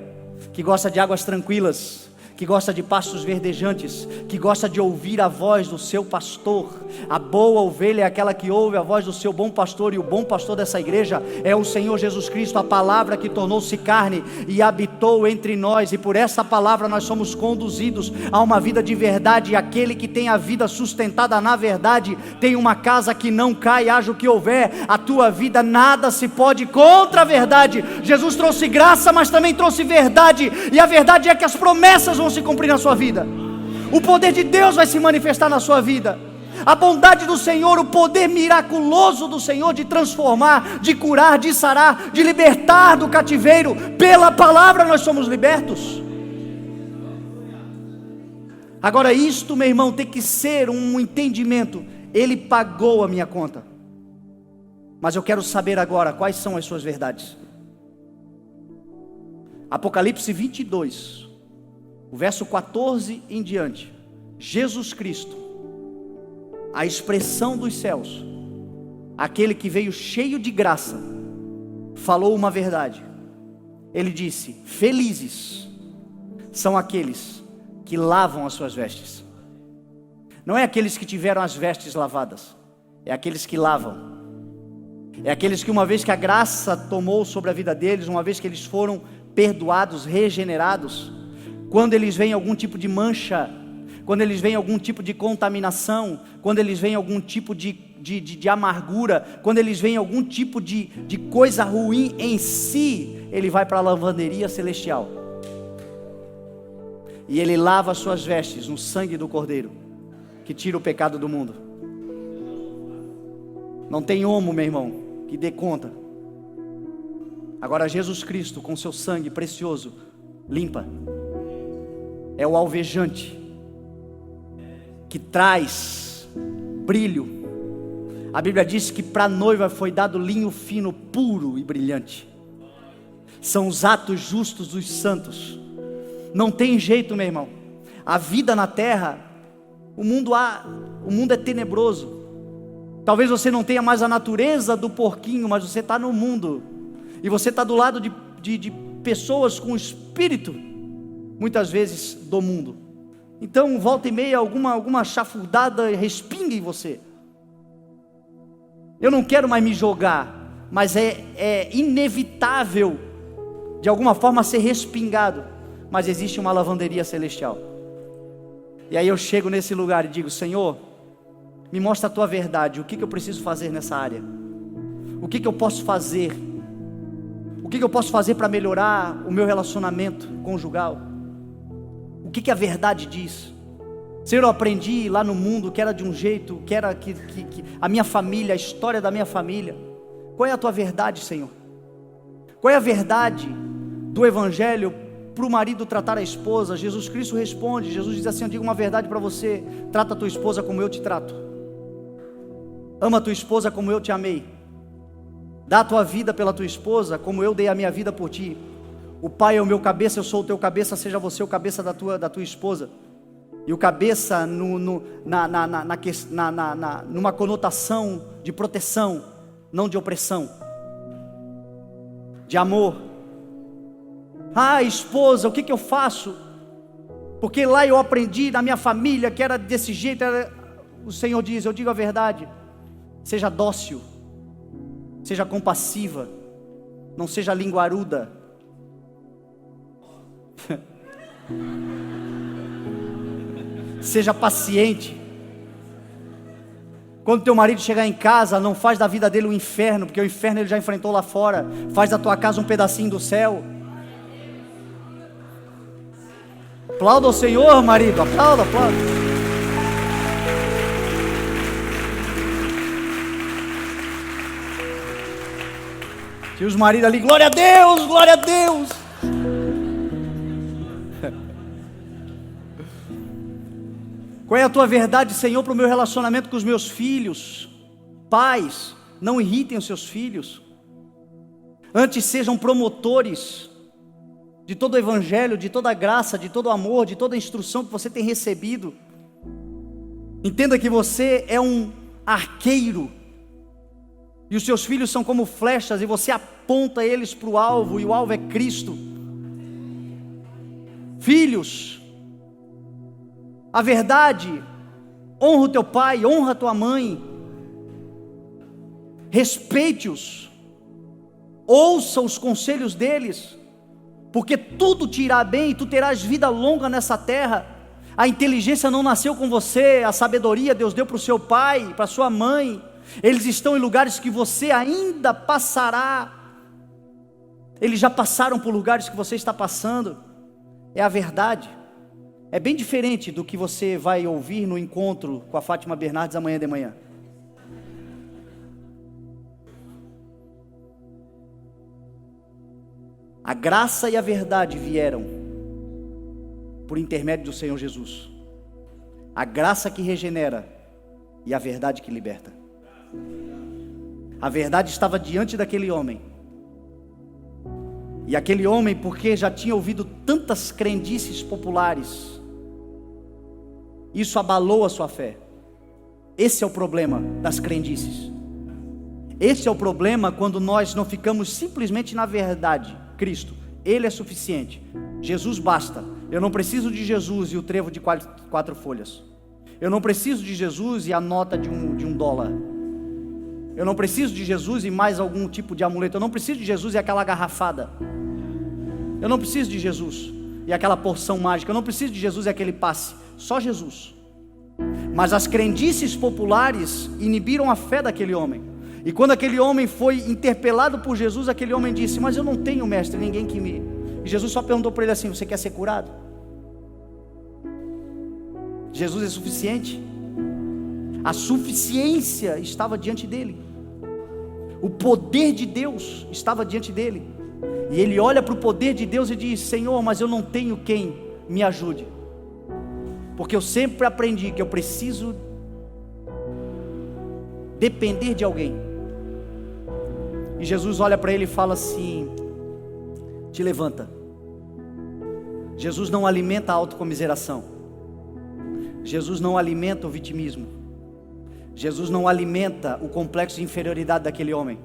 que gosta de águas tranquilas, que gosta de pastos verdejantes, que gosta de ouvir a voz do seu pastor. A boa ovelha é aquela que ouve a voz do seu bom pastor, e o bom pastor dessa igreja é o Senhor Jesus Cristo, a palavra que tornou-se carne e habitou entre nós, e por essa palavra nós somos conduzidos a uma vida de verdade. E aquele que tem a vida sustentada na verdade tem uma casa que não cai, haja o que houver. A tua vida nada se pode contra a verdade. Jesus trouxe graça, mas também trouxe verdade, e a verdade é que as promessas vão se cumprir na sua vida. O poder de Deus vai se manifestar na sua vida. A bondade do Senhor, o poder miraculoso do Senhor de transformar, de curar, de sarar, de libertar do cativeiro. Pela palavra nós somos libertos. Agora isto, meu irmão, tem que ser um entendimento. Ele pagou a minha conta. Mas eu quero saber agora quais são as suas verdades. Apocalipse 22, o verso 14 em diante. Jesus Cristo, a expressão dos céus, aquele que veio cheio de graça, falou uma verdade. Ele disse: felizes são aqueles que lavam as suas vestes. Não é aqueles que tiveram as vestes lavadas, é aqueles que lavam. É aqueles que, uma vez que a graça tomou sobre a vida deles, uma vez que eles foram perdoados, regenerados, quando eles veem algum tipo de mancha, quando eles veem algum tipo de contaminação, quando eles veem algum tipo de amargura, quando eles veem algum tipo de coisa ruim em si, ele vai para a lavanderia celestial e ele lava as suas vestes no sangue do Cordeiro, que tira o pecado do mundo. Não tem homo, meu irmão, que dê conta. Agora Jesus Cristo, com seu sangue precioso, limpa. É o alvejante que traz brilho. A Bíblia diz que para a noiva foi dado linho fino, puro e brilhante. São os atos justos dos santos. Não tem jeito, meu irmão. A vida na terra, o mundo é tenebroso. Talvez você não tenha mais a natureza do porquinho, mas você está no mundo, e você está do lado de pessoas com espírito, muitas vezes do mundo. Então volta e meia alguma chafurdada respinga em você. Eu não quero mais me jogar, mas é inevitável de alguma forma ser respingado. Mas existe uma lavanderia celestial. E aí eu chego nesse lugar e digo: Senhor, me mostra a tua verdade. O que eu preciso fazer nessa área? O que eu posso fazer? O que eu posso fazer para melhorar o meu relacionamento conjugal? O que a verdade diz? Senhor, eu aprendi lá no mundo que era de um jeito, que era que a minha família, a história da minha família. Qual é a tua verdade, Senhor? Qual é a verdade do Evangelho para o marido tratar a esposa? Jesus Cristo responde. Jesus diz assim: eu digo uma verdade para você: trata a tua esposa como eu te trato. Ama a tua esposa como eu te amei. Dá a tua vida pela tua esposa como eu dei a minha vida por ti. O pai é o meu cabeça, eu sou o teu cabeça, seja você o cabeça da tua esposa. E o cabeça numa conotação de proteção, não de opressão, de amor. Ah, esposa, o que eu faço? Porque lá eu aprendi na minha família que era desse jeito. O Senhor diz, eu digo a verdade: seja dócil, seja compassiva, não seja linguaruda. Seja paciente. Quando teu marido chegar em casa, não faz da vida dele um inferno, porque o inferno ele já enfrentou lá fora. Faz da tua casa um pedacinho do céu. Aplauda o Senhor, marido, aplauda. E os maridos ali, glória a Deus, glória a Deus. Qual é a tua verdade, Senhor, para o meu relacionamento com os meus filhos? Pais, não irritem os seus filhos. Antes sejam promotores de todo o evangelho, de toda a graça, de todo o amor, de toda a instrução que você tem recebido. Entenda que você é um arqueiro, e os seus filhos são como flechas, e você aponta eles para o alvo, e o alvo é Cristo. Filhos, a verdade: honra o teu pai, honra a tua mãe, respeite-os, ouça os conselhos deles, porque tudo te irá bem, e tu terás vida longa nessa terra. A inteligência não nasceu com você, a sabedoria Deus deu para o seu pai, para a sua mãe. Eles estão em lugares que você ainda passará. Eles já passaram por lugares que você está passando. É a verdade. É bem diferente do que você vai ouvir no encontro com a Fátima Bernardes amanhã de manhã. A graça e a verdade vieram por intermédio do Senhor Jesus. A graça que regenera e a verdade que liberta. A verdade estava diante daquele homem. E aquele homem, porque já tinha ouvido tantas crendices populares, isso abalou a sua fé. Esse é o problema das crendices. Esse é o problema quando nós não ficamos simplesmente na verdade. Cristo, Ele é suficiente. Jesus basta. Eu não preciso de Jesus e o trevo de 4 folhas. Eu não preciso de Jesus e a nota de um dólar. Eu não preciso de Jesus e mais algum tipo de amuleto. Eu não preciso de Jesus e aquela garrafada. Eu não preciso de Jesus e aquela porção mágica. Eu não preciso de Jesus e aquele passe. Só Jesus. Mas as crendices populares inibiram a fé daquele homem. E quando aquele homem foi interpelado por Jesus, aquele homem disse: mas eu não tenho, mestre, ninguém que me... E Jesus só perguntou para ele assim: você quer ser curado? Jesus é suficiente. A suficiência estava diante dele. O poder de Deus estava diante dele. E ele olha para o poder de Deus e diz: Senhor, mas eu não tenho quem me ajude. Porque eu sempre aprendi que eu preciso depender de alguém. E Jesus olha para ele e fala assim: te levanta. Jesus não alimenta a autocomiseração. Jesus não alimenta o vitimismo. Jesus não alimenta o complexo de inferioridade daquele homem.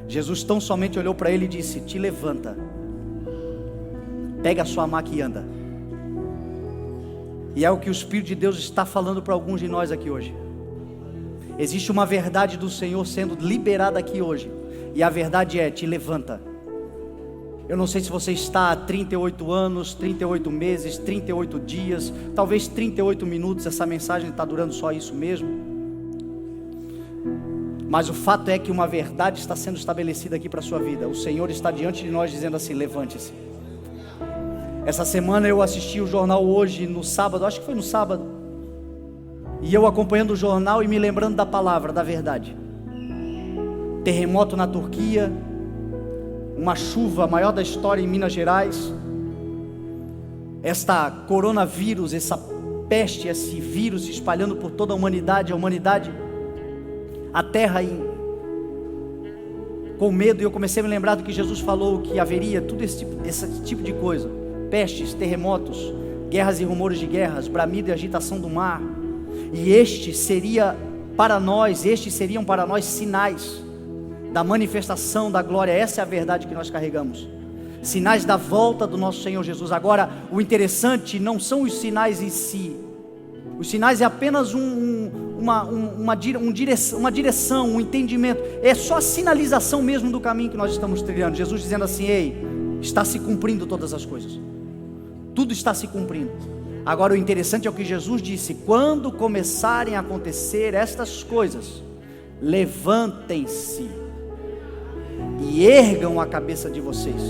Jesus tão somente olhou para ele e disse: te levanta, pega a sua maca e anda. E é o que o Espírito de Deus está falando para alguns de nós aqui hoje. Existe uma verdade do Senhor sendo liberada aqui hoje, e a verdade é: te levanta. Eu não sei se você está há 38 anos, 38 meses, 38 dias, talvez 38 minutos, essa mensagem está durando só isso mesmo. Mas o fato é que uma verdade está sendo estabelecida aqui para a sua vida. O Senhor está diante de nós dizendo assim: levante-se. Essa semana eu assisti o jornal hoje, no sábado, acho que foi no sábado, e eu acompanhando o jornal e me lembrando da palavra, da verdade. Terremoto na Turquia, uma chuva maior da história em Minas Gerais, esta coronavírus, essa peste, esse vírus se espalhando por toda a humanidade, a terra com medo. E eu comecei a me lembrar do que Jesus falou, que haveria tudo esse tipo de coisa: pestes, terremotos, guerras e rumores de guerras, bramido e agitação do mar. E estes seriam para nós sinais da manifestação da glória. Essa é a verdade que nós carregamos. sinais da volta do nosso Senhor Jesus. Agora, o interessante não são os sinais em si. Os sinais é apenas uma direção, um entendimento. É só a sinalização mesmo do caminho que nós estamos trilhando. Jesus dizendo assim: ei, está se cumprindo todas as coisas. Tudo está se cumprindo. Agora o interessante é o que Jesus disse: quando começarem a acontecer estas coisas, levantem-se e ergam a cabeça de vocês,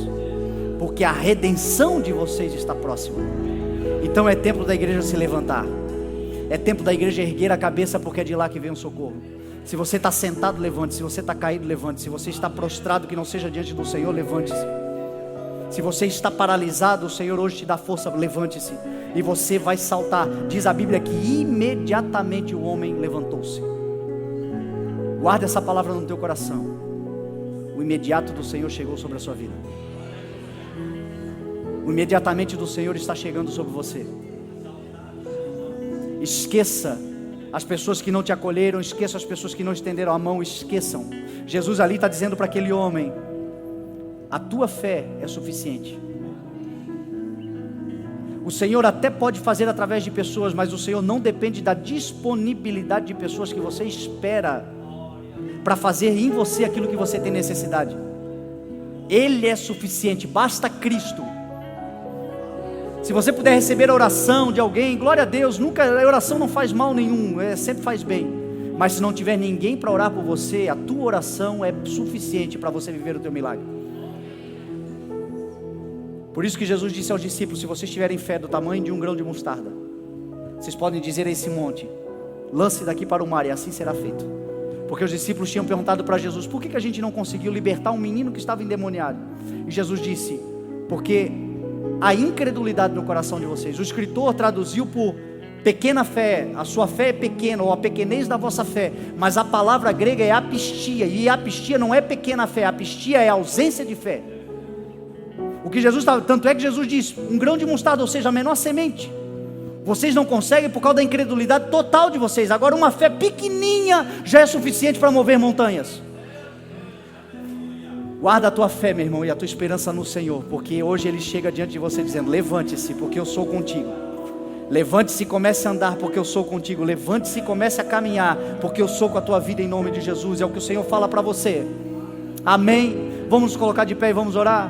porque a redenção de vocês está próxima. Então é tempo da igreja se levantar. É tempo da igreja erguer a cabeça, porque é de lá que vem o socorro. Se você está sentado, levante. Se você está caído, levante. Se você está prostrado, que não seja diante do Senhor, levante-se. Se você está paralisado, o Senhor hoje te dá força, levante-se. E você vai saltar. Diz a Bíblia que imediatamente o homem levantou-se. Guarda essa palavra no teu coração. O imediato do Senhor chegou sobre a sua vida. O imediatamente do Senhor está chegando sobre você. Esqueça as pessoas que não te acolheram, esqueça as pessoas que não estenderam a mão, esqueçam. Jesus ali está dizendo para aquele homem: a tua fé é suficiente. O Senhor até pode fazer através de pessoas, mas o Senhor não depende da disponibilidade de pessoas que você espera para fazer em você aquilo que você tem necessidade. Ele é suficiente, basta Cristo. Se você puder receber a oração de alguém, glória a Deus. Nunca, a oração não faz mal nenhum, sempre faz bem. Mas se não tiver ninguém para orar por você, a tua oração é suficiente para você viver o teu milagre. Por isso que Jesus disse aos discípulos: se vocês tiverem fé do tamanho de um grão de mostarda, vocês podem dizer a esse monte: lance daqui para o mar, e assim será feito. Porque os discípulos tinham perguntado para Jesus: por que a gente não conseguiu libertar um menino que estava endemoniado? E Jesus disse: porque a incredulidade no coração de vocês. O escritor traduziu por pequena fé. A sua fé é pequena, ou a pequenez da vossa fé. Mas a palavra grega é apistia. E apistia não é pequena fé, apistia é ausência de fé. O que Jesus estava, tanto é que Jesus disse: um grão de mostarda, ou seja, a menor semente, vocês não conseguem por causa da incredulidade total de vocês. Agora uma fé pequenininha já é suficiente para mover montanhas. Guarda a tua fé, meu irmão, e a tua esperança no Senhor, porque hoje Ele chega diante de você dizendo: levante-se, porque eu sou contigo. Levante-se e comece a andar, porque eu sou contigo. Levante-se e comece a caminhar, porque eu sou com a tua vida, em nome de Jesus. É o que o Senhor fala para você. Amém? Vamos nos colocar de pé e vamos orar.